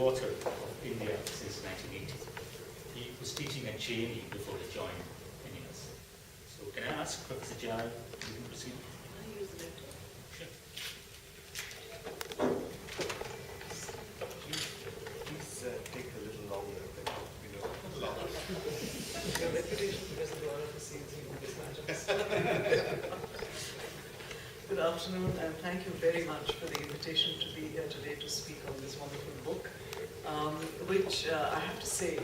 co-author of India since 1980. He was teaching at JNE before he joined NES. So can I ask Professor Jal, you can proceed? Can I use the laptop? Sure. Please take a little longer than we know. Your reputation because of all of the scenes you always imagine. Good afternoon, and thank you very much for the invitation to be here today to speak on this wonderful book, which I have to say,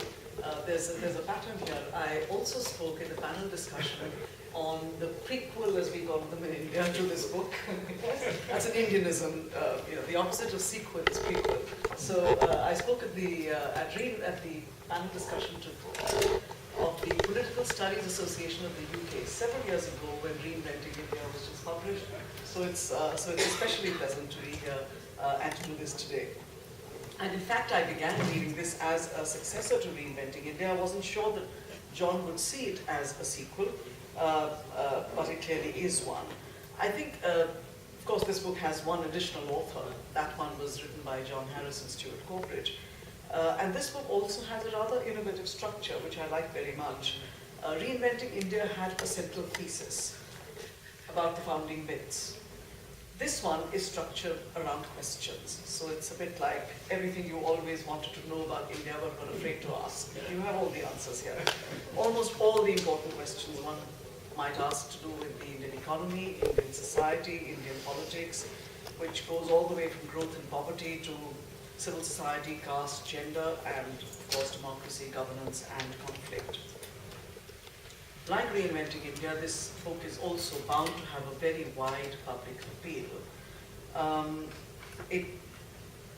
there's a pattern here. I also spoke in the panel discussion on the prequel, as we call them in India, to this book. That's an Indianism. The opposite of sequel is prequel. So I spoke at the panel discussion of the Political Studies Association of the UK several years ago when Reinventing India was just published. So it's especially pleasant to be here and to do this today. And in fact, I began reading this as a successor to Reinventing India. I wasn't sure that John would see it as a sequel, but it clearly is one. I think, of course, this book has one additional author. That one was written by John Harris and Stuart Corbridge. And this book also has a rather innovative structure, which I like very much. Reinventing India had a central thesis about the founding myths. This one is structured around questions. So it's a bit like everything you always wanted to know about India but were afraid to ask. You have all the answers here. Almost all the important questions one might ask to do with the Indian economy, Indian society, Indian politics, which goes all the way from growth and poverty to civil society, caste, gender, and of course democracy, governance, and conflict. Like Reinventing India, this book is also bound to have a very wide public appeal.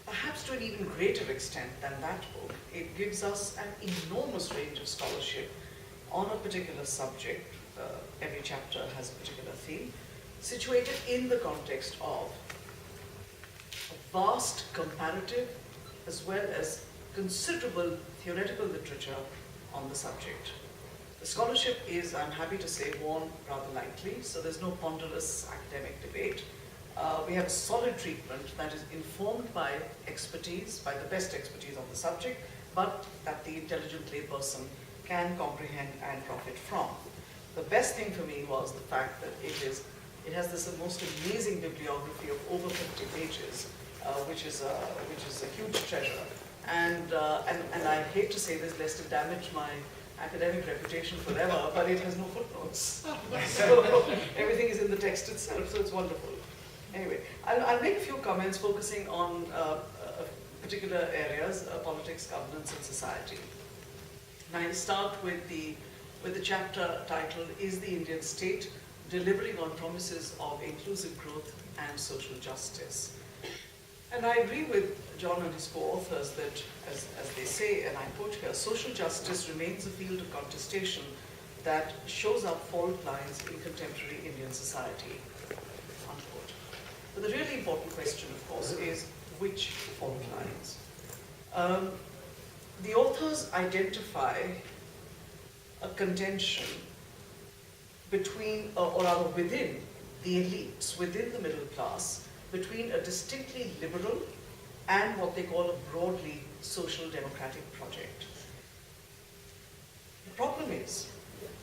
Perhaps to an even greater extent than that book, it gives us an enormous range of scholarship on a particular subject. Every chapter has a particular theme, situated in the context of a vast comparative as well as considerable theoretical literature on the subject. The scholarship is, I'm happy to say, worn rather lightly, so there's no ponderous academic debate. We have a solid treatment that is informed by expertise, by the best expertise on the subject, but that the intelligent layperson can comprehend and profit from. The best thing for me was the fact that it has this most amazing bibliography of over 50 pages, which is a huge treasure. And I hate to say this, lest it damage my academic reputation forever, but it has no footnotes. So everything is in the text itself, so it's wonderful. Anyway, I'll make a few comments focusing on particular areas, politics, governance, and society. And I'll start with the chapter titled, Is the Indian State Delivering on Promises of Inclusive Growth and Social Justice? And I agree with John and his co-authors that, as they say, and I quote here, social justice remains a field of contestation that shows up fault lines in contemporary Indian society, unquote. But the really important question, of course, is which fault lines? The authors identify a contention between, or rather within, the elites, within the middle class, between a distinctly liberal and what they call a broadly social democratic project. The problem is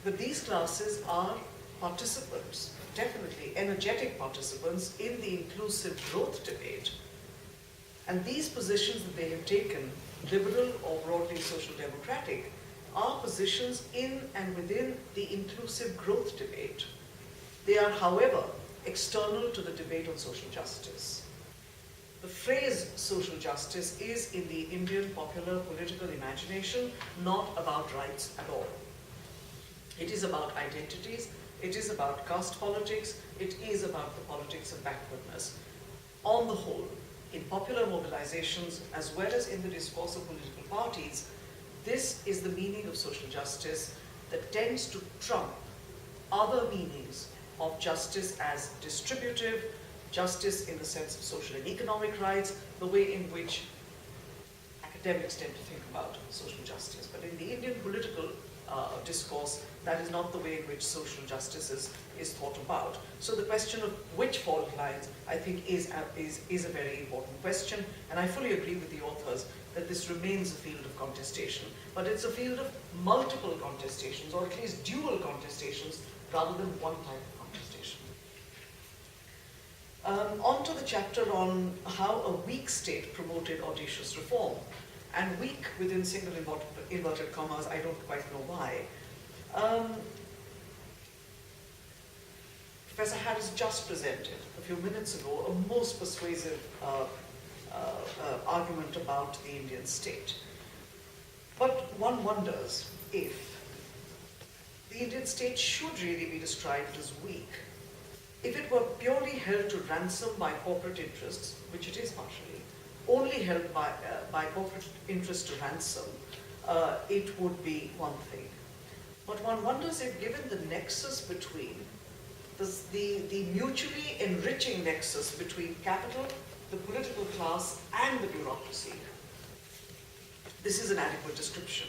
that these classes are participants, definitely energetic participants in the inclusive growth debate. And these positions that they have taken, liberal or broadly social democratic, are positions in and within the inclusive growth debate. They are, however, external to the debate on social justice. The phrase social justice is, in the Indian popular political imagination, not about rights at all. It is about identities, it is about caste politics, it is about the politics of backwardness. On the whole, in popular mobilizations, as well as in the discourse of political parties, this is the meaning of social justice that tends to trump other meanings of justice as distributive, justice in the sense of social and economic rights, the way in which academics tend to think about social justice. But in the Indian political discourse. That is not the way in which social justice is thought about. So the question of which fault lines, I think, is a very important question, and I fully agree with the authors that this remains a field of contestation, but it's a field of multiple contestations, or at least dual contestations, rather than one type of contestation. On to the chapter on how a weak state promoted audacious reform. And weak within single inverted commas, I don't quite know why. Professor Harris just presented a few minutes ago a most persuasive argument about the Indian state. But one wonders if the Indian state should really be described as weak. If it were purely held to ransom by corporate interests, which it is partially, only held by corporate interest to ransom, it would be one thing. But one wonders if, given the nexus between, the mutually enriching nexus between capital, the political class, and the bureaucracy, this is an adequate description.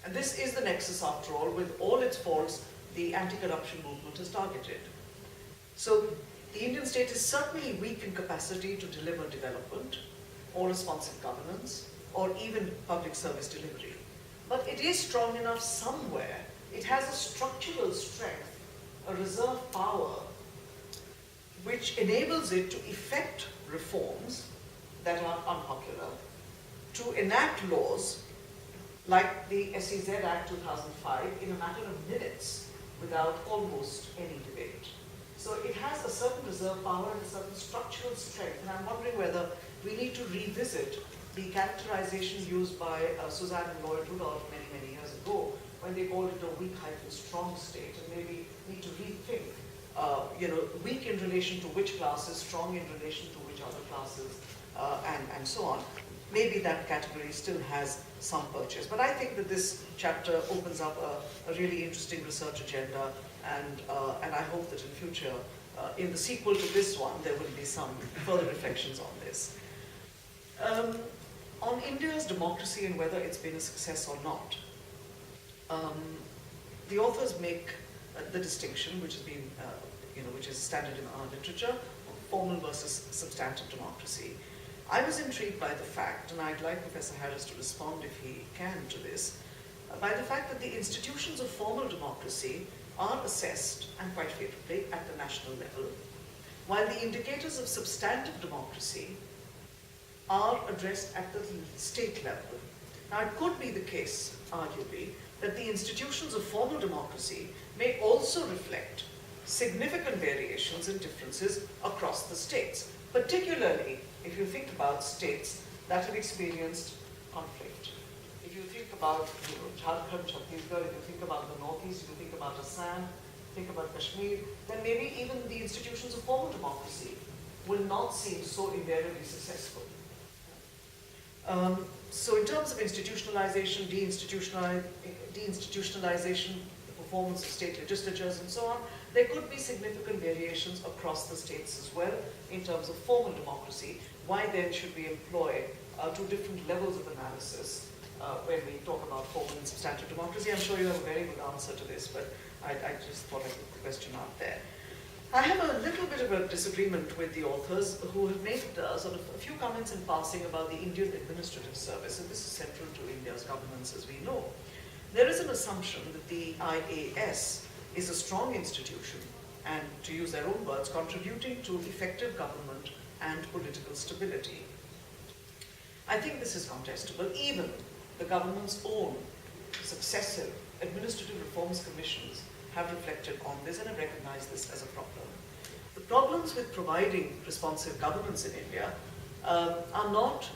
And this is the nexus, after all, with all its faults, the anti-corruption movement is targeted. So the Indian state is certainly weak in capacity to deliver development, or responsive governance, or even public service delivery. But it is strong enough somewhere. It has a structural strength, a reserve power, which enables it to effect reforms that are unpopular, to enact laws like the SEZ Act 2005 in a matter of minutes without almost any debate. So it has a certain reserve power and a certain structural strength, and I'm wondering whether we need to revisit the characterization used by Suzanne and Lloyd Rudolph many, many years ago, when they called it a weak-strong state, and maybe need to rethink, weak in relation to which classes, strong in relation to which other classes, and so on. Maybe that category still has some purchase. But I think that this chapter opens up a really interesting research agenda, and I hope that in future, in the sequel to this one, there will be some further reflections on this. On India's democracy and whether it's been a success or not, the authors make the distinction, which has been, which is standard in our literature, formal versus substantive democracy. I was intrigued by the fact, and I'd like Professor Harris to respond if he can to this, by the fact that the institutions of formal democracy are assessed, and quite favorably, at the national level, while the indicators of substantive democracy are addressed at the state level. Now, it could be the case, arguably, that the institutions of formal democracy may also reflect significant variations and differences across the states, particularly if you think about states that have experienced conflict. If you think about Jharkhand, Chhattisgarh, if you think about the Northeast, if you think about Assam, think about Kashmir, then maybe even the institutions of formal democracy will not seem so invariably successful. So in terms of institutionalization, deinstitutionalization, the performance of state legislatures and so on, there could be significant variations across the states as well in terms of formal democracy. Why then should we employ two different levels of analysis when we talk about formal and substantive democracy? I'm sure you have a very good answer to this, but I just thought I'd put the question out there. I have a little bit of a disagreement with the authors who have made sort of a few comments in passing about the Indian Administrative Service, and this is central to India's governance as we know. There is an assumption that the IAS is a strong institution and, to use their own words, contributing to effective government and political stability. I think this is contestable. Even the government's own successive administrative reforms commissions have reflected on this and have recognized this as a problem. The problems with providing responsive governance in India are not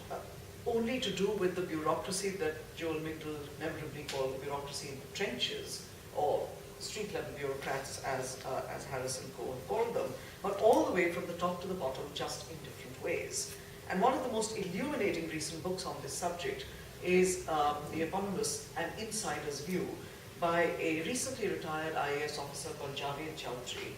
only to do with the bureaucracy that Joel Migdal memorably called the bureaucracy in the trenches, or street-level bureaucrats as Harris and Co. have called them, but all the way from the top to the bottom, just in different ways. And one of the most illuminating recent books on this subject is the eponymous An Insider's View by a recently retired IAS officer called Javed Chowdhury,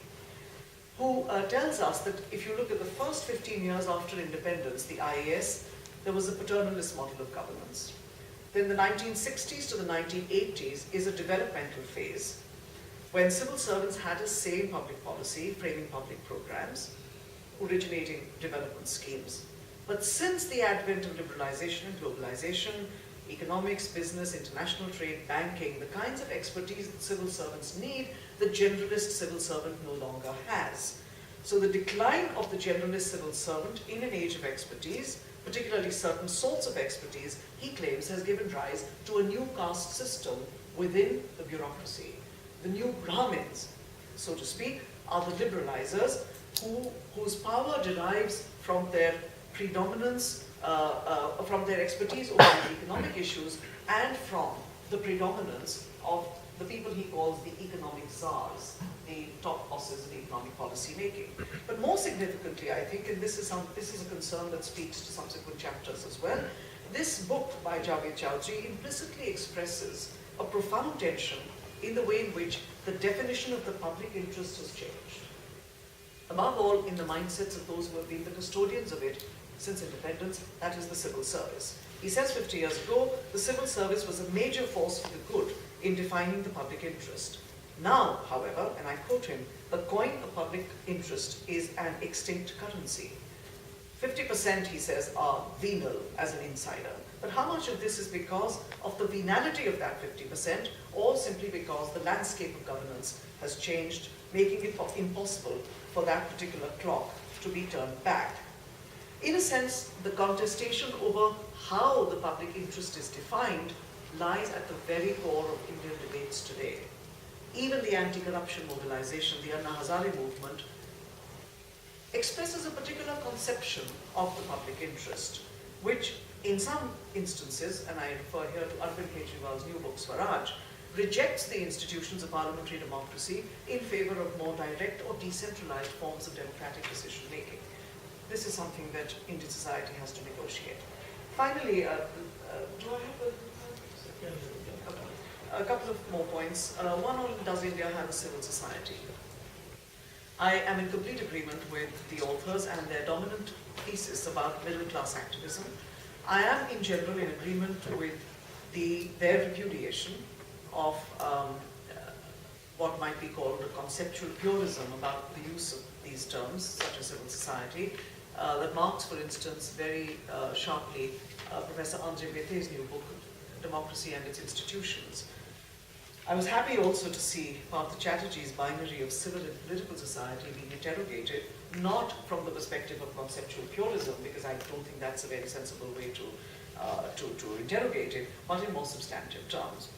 who tells us that if you look at the first 15 years after independence, the IAS, there was a paternalist model of governance. Then the 1960s to the 1980s is a developmental phase when civil servants had a say in public policy, framing public programs, originating development schemes. But since the advent of liberalization and globalization, economics, business, international trade, banking, the kinds of expertise that civil servants need, the generalist civil servant no longer has. So the decline of the generalist civil servant in an age of expertise, particularly certain sorts of expertise, he claims has given rise to a new caste system within the bureaucracy. The new Brahmins, so to speak, are the liberalizers whose power derives from their predominance, from their expertise over the economic issues, and from the predominance of the people he calls the economic czars, the top bosses in economic policy making. But more significantly, I think, and this is a concern that speaks to subsequent chapters as well, this book by Javed Chowdhury implicitly expresses a profound tension in the way in which the definition of the public interest has changed. Above all, in the mindsets of those who have been the custodians of it since independence, that is the civil service. He says 50 years ago, the civil service was a major force for the good in defining the public interest. Now, however, and I quote him, the coin of public interest is an extinct currency. 50%, he says, are venal as an insider. But how much of this is because of the venality of that 50%, or simply because the landscape of governance has changed, making it impossible for that particular clock to be turned back? In a sense, the contestation over how the public interest is defined lies at the very core of Indian debates today. Even the anti-corruption mobilization, the Anna Hazare movement, expresses a particular conception of the public interest, which in some instances, and I refer here to Arvind Kejriwal's new book Swaraj, rejects the institutions of parliamentary democracy in favor of more direct or decentralized forms of democratic decision making. This is something that Indian society has to negotiate. Finally, do I have a couple of more points? One on, does India have a civil society? I am in complete agreement with the authors and their dominant thesis about middle-class activism. I am in general in agreement with their repudiation of what might be called a conceptual purism about the use of these terms, such as civil society, that marks, for instance, very sharply Professor Andre Bete's new book, Democracy and Its Institutions. I was happy also to see Partha Chatterjee's binary of civil and political society being interrogated, not from the perspective of conceptual purism, because I don't think that's a very sensible way to interrogate it, but in more substantive terms.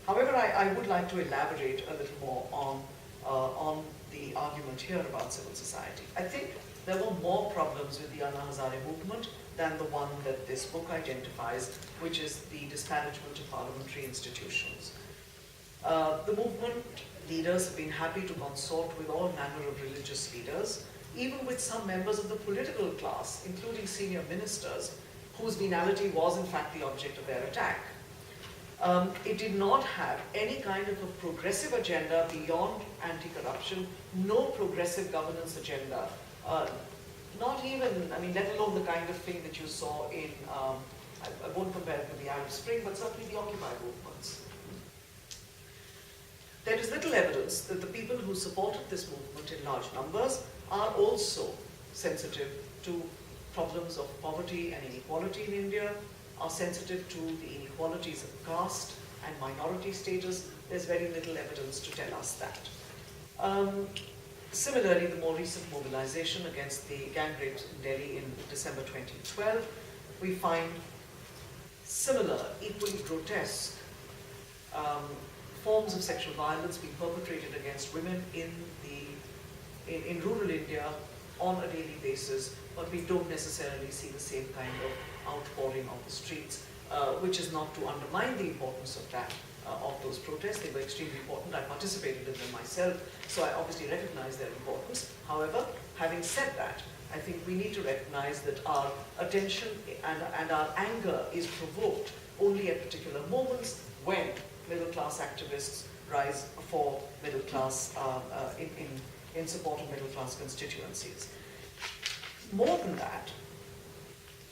However, I would like to elaborate a little more on the argument here about civil society. I think there were more problems with the Anna Hazare movement than the one that this book identifies, which is the disparagement of parliamentary institutions. The movement leaders have been happy to consort with all manner of religious leaders, even with some members of the political class, including senior ministers, whose venality was in fact the object of their attack. It did not have any kind of a progressive agenda beyond anti-corruption, no progressive governance agenda. Not even, let alone the kind of thing that you saw in, I won't compare it with the Arab Spring, but certainly the Occupy movements. There is little evidence that the people who supported this movement in large numbers are also sensitive to problems of poverty and inequality in India, are sensitive to the inequalities of caste and minority status. There's very little evidence to tell us that. Similarly, the more recent mobilization against the gang rapes in Delhi in December 2012, we find similar, equally grotesque forms of sexual violence being perpetrated against women in rural India on a daily basis, but we don't necessarily see the same kind of outpouring on the streets, which is not to undermine the importance of that, of those protests. They were extremely important. I participated in them myself, so I obviously recognize their importance. However, having said that, I think we need to recognize that our attention and our anger is provoked only at particular moments when middle-class activists rise for middle-class, in support of middle-class constituencies. More than that,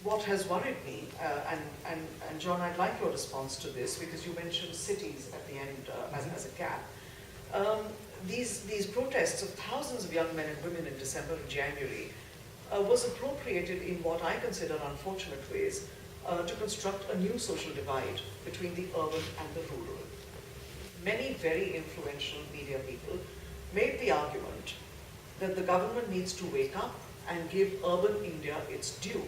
what has worried me, and John, I'd like your response to this, because you mentioned cities at the end as a gap. These protests of thousands of young men and women in December and January was appropriated in what I consider unfortunate ways to construct a new social divide between the urban and the rural. Many very influential media people made the argument that the government needs to wake up and give urban India its due.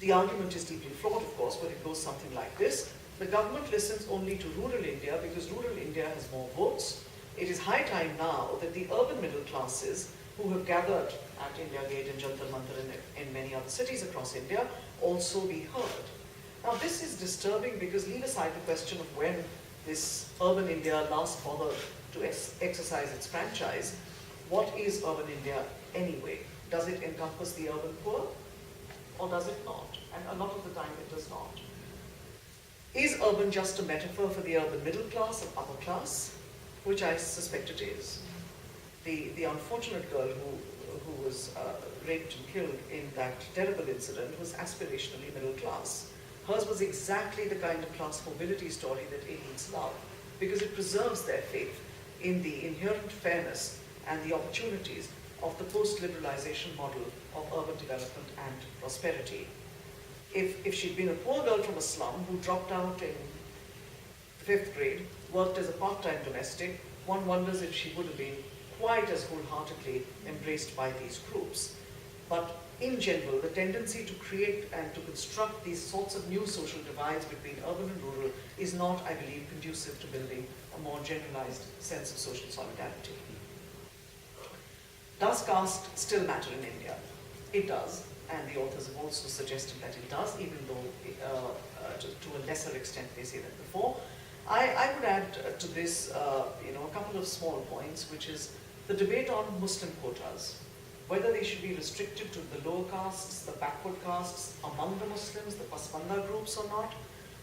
The argument is deeply flawed, of course, but it goes something like this. The government listens only to rural India because rural India has more votes. It is high time now that the urban middle classes, who have gathered at India Gate and Jantar Mantar and in many other cities across India, also be heard. Now this is disturbing because, leave aside the question of when this urban India last bothered to exercise its franchise, what is urban India anyway? Does it encompass the urban poor or does it not? And a lot of the time it does not. Is urban just a metaphor for the urban middle class and upper class? Which I suspect it is. The unfortunate girl who was raped and killed in that terrible incident was aspirationally middle class. Hers was exactly the kind of class mobility story that Indians love, because it preserves their faith in the inherent fairness and the opportunities of the post-liberalization model of urban development and prosperity. If she'd been a poor girl from a slum who dropped out in the 5th grade, worked as a part-time domestic, one wonders if she would have been quite as wholeheartedly embraced by these groups. But in general, the tendency to create and to construct these sorts of new social divides between urban and rural is not, I believe, conducive to building a more generalized sense of social solidarity. Does caste still matter in India? It does, and the authors have also suggested that it does, even though to a lesser extent they say that before. I would add to this a couple of small points, which is the debate on Muslim quotas, whether they should be restricted to the lower castes, the backward castes, among the Muslims, the Pasmanda groups or not.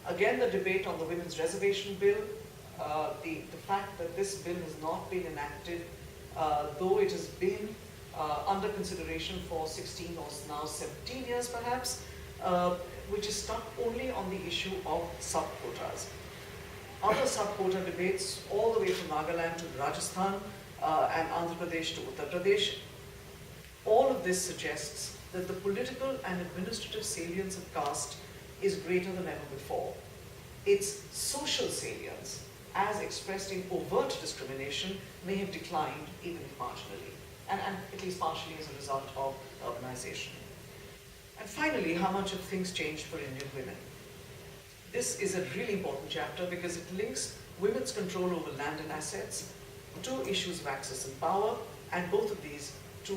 Again, the debate on the women's reservation bill, the fact that this bill has not been enacted, though it has been under consideration for 16 or now 17 years perhaps, which is stuck only on the issue of sub-quotas. Other sub-quota debates, all the way from Nagaland to Rajasthan and Andhra Pradesh to Uttar Pradesh, all of this suggests that the political and administrative salience of caste is greater than ever before. Its social salience, as expressed in overt discrimination, may have declined even if marginally, and at least partially as a result of urbanization. And finally, how much have things changed for Indian women? This is a really important chapter because it links women's control over land and assets to issues of access and power, and both of these to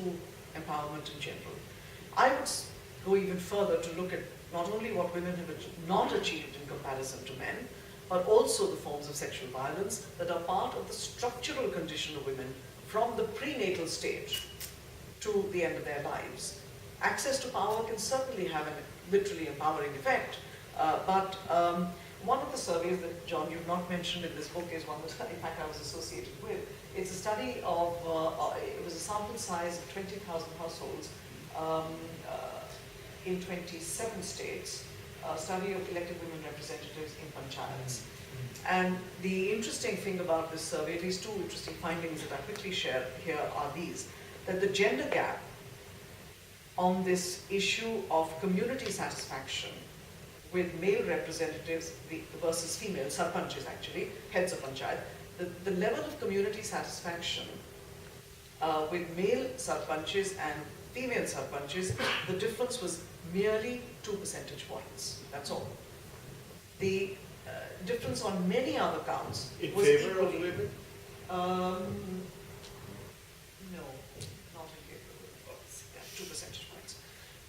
empowerment in general. I would go even further to look at not only what women have not achieved in comparison to men, but also the forms of sexual violence that are part of the structural condition of women from the prenatal stage to the end of their lives. Access to power can certainly have a literally empowering effect, but one of the surveys that, John, you've not mentioned in this book is one that, in fact, I was associated with. It's a study of, it was a sample size of 20,000 households in 27 states, a study of elected women representatives in panchayats. And the interesting thing about this survey, at least two interesting findings that I quickly share here are these, that the gender gap on this issue of community satisfaction with male representatives versus female sarpanches, actually, heads of panchayat, the level of community satisfaction with male sarpanches and female sarpanches, the difference was merely 2 percentage points. That's all. The difference on many other counts In was favor equally, of women? No, not in favor of women. Yeah, 2 percentage points.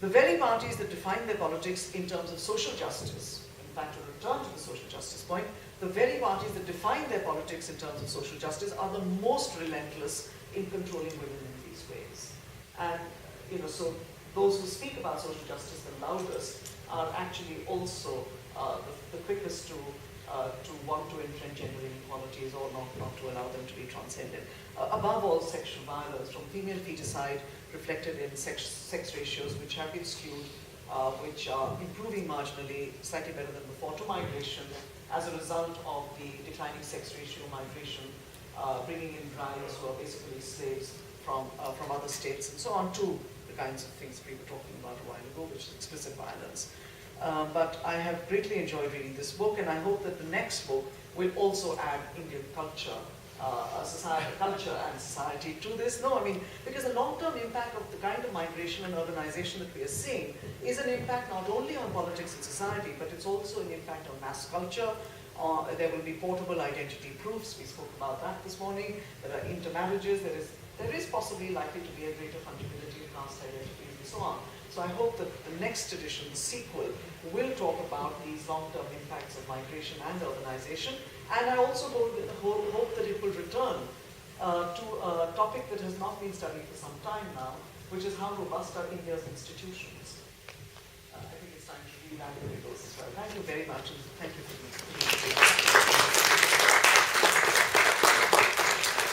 The very parties that define their politics in terms of social justice, in fact, to return to the social justice point, the very parties that define their politics in terms of social justice are the most relentless in controlling women in these ways. And, so those who speak about social justice the loudest are actually also the quickest to want to infringe gender inequalities or not to allow them to be transcended. Above all, sexual violence from female feticide reflected in sex ratios which have been skewed which are improving marginally, slightly better than before, to migration as a result of the declining sex ratio migration, bringing in brides who are basically slaves from other states and so on, to the kinds of things we were talking about a while ago, which is explicit violence. But I have greatly enjoyed reading this book, and I hope that the next book will also add Indian culture, culture and society to this. No, I mean, because the long-term impact of the kind of migration and urbanization that we are seeing is an impact not only on politics and society, but it's also an impact on mass culture. There will be portable identity proofs. We spoke about that this morning. There are intermarriages. There is possibly likely to be a greater fungibility of caste identities and so on. So I hope that the next edition, the sequel, will talk about these long-term impacts of migration and urbanization. And I also hope that it will return to a topic that has not been studied for some time now, which is how robust are India's institutions. I think it's time to reevaluate those as well. Thank you very much, and thank you for the invitation.